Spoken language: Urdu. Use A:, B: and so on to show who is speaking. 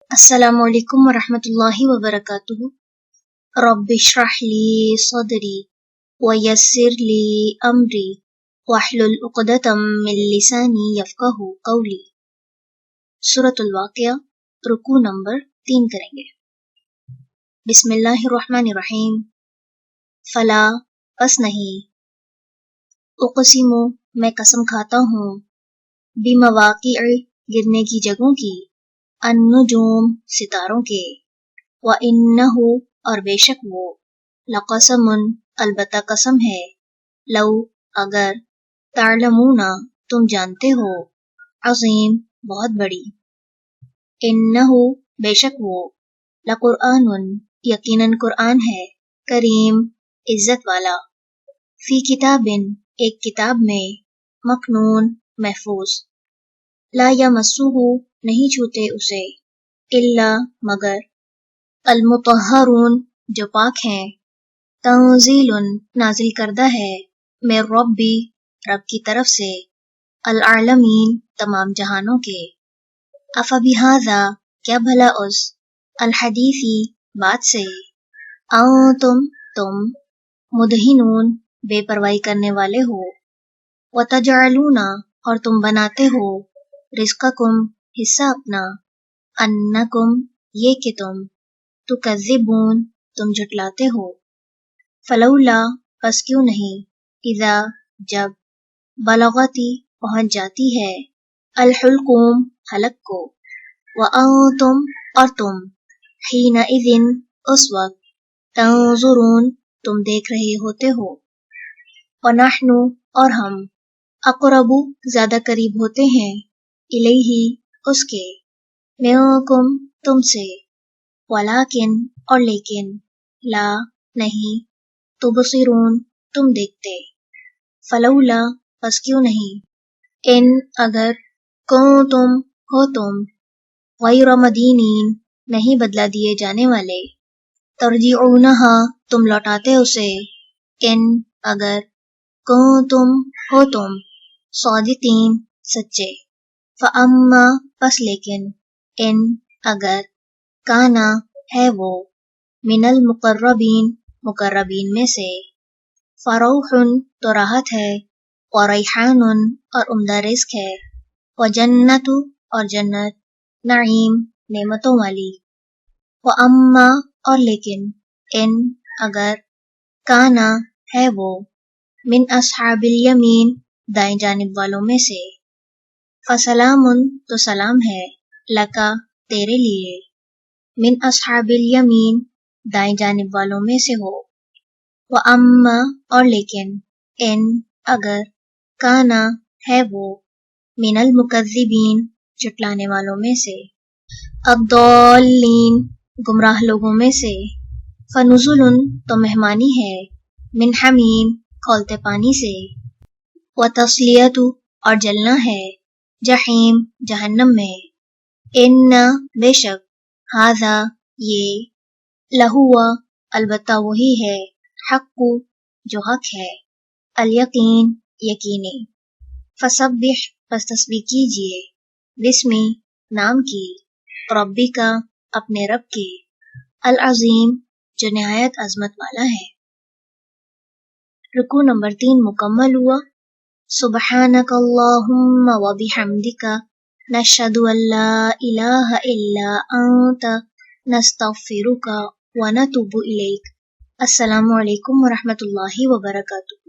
A: السلام علیکم ورحمۃ اللہ وبرکاتہ۔ رب اشرح لی صدری ویسر لی امری واحلل عقدۃ من لسانی یفقہوا قولی۔ سورۃ الواقعہ، رکوع نمبر 3 کریں گے۔ بسم اللہ الرحمن الرحیم۔ فلا، پس نہیں، اقسم، میں قسم کھاتا ہوں، بمواقع، گرنے کی جگہوں کی، النجوم، ستاروں کے، وَإِنَّهُ، اور بے شک وہ، لقسم، البتہ قسم ہے، لو، اگر، تعلمون، تم جانتے ہو، عظیم، بہت بڑی، انہ، بے شک وہ، لقرآن، یقیناً قرآن ہے، کریم، عزت والا، فی کتاب، ایک کتاب میں، مکنون، محفوظ، لا یمسہ، نہیں چھوتے اسے، الا، مگر، المطہرون، جو پاک ہیں، تنزیل، نازل کردہ ہے، من ربی، رب کی طرف سے، العالمین، تمام جہانوں کے، افبہذا، کیا بھلا اس، الحدیثی، بات سے، انتم، تم، مدہنون، بے پرواہی کرنے والے ہو، وتجعلون، اور تم بناتے ہو، رزقکم، حصہ اپنا، انکم، یہ کہ تم، تکذبون، تم جھٹلاتے ہو، فلولا، پس کیوں نہیں، اذا، جب، بلغتی، پہنچ جاتی ہے، الحلقوم، حلق کو، وانتم، اور تم، حینئذ، اس وقت، تنظرون، تم دیکھ رہے ہوتے ہو، ونحن، اور ہم، اقرب، زیادہ قریب ہوتے ہیں، الیہ، اس کے، منکم، تم سے، ولیکن، اور لیکن، لا، نہیں، تبصرون، تم دیکھتے، فلولا، پس کیوں نہیں، ان، اگر، کنتم، ہو تم، غیر مدینین، نہیں بدلہ دیے جانے والے، ترجعونہا، تم لوٹاتے اسے، ان، اگر، کنتم، ہو تم، صادقین، سچے، فاما، پس لیکن، ان، اگر، کانا، ہے وہ، من المقربین، مقربین میں سے، فروح، تو راحت ہے، وریحان، اور عمدہ رزق ہے، وجنت، اور جنت، نعیم، نعمتوں والی، واما، اور لیکن، ان، اگر، کانا، ہے وہ، من اصحاب الیمین، دائیں جانب والوں میں سے، فسلام، تو سلام ہے، لکا، تیرے لیے، من اصحاب الیمین، دائیں جانب والوں میں سے ہو، واما، اور لیکن، ان، اگر، کانا، ہے وہ، من المکذبین، جھٹلانے والوں میں سے، الضالین، گمراہ لوگوں میں سے، فنزل، تو مہمانی ہے، من حمیم، کھولتے پانی سے، وتصلیت، اور جلنا ہے، جحیم، جہنم میں، ان، بے شک، ھذا، یہ، لہوا، البتہ وہی ہے، حق، جو حق ہے، الیقین، یقینی، فسبح، پس تسبیح کیجئے، بسمی، نام کی، ربی کا، اپنے رب کے، العظیم، جو نہایت عظمت والا ہے۔ رکوع نمبر 3 مکمل ہوا۔ سبحانک اللہم وبحمدک، نشہد ان لا الہ الا انت، نستغفرک ونتوب الیک۔ السلام علیکم ورحمۃ اللہ وبرکاتہ۔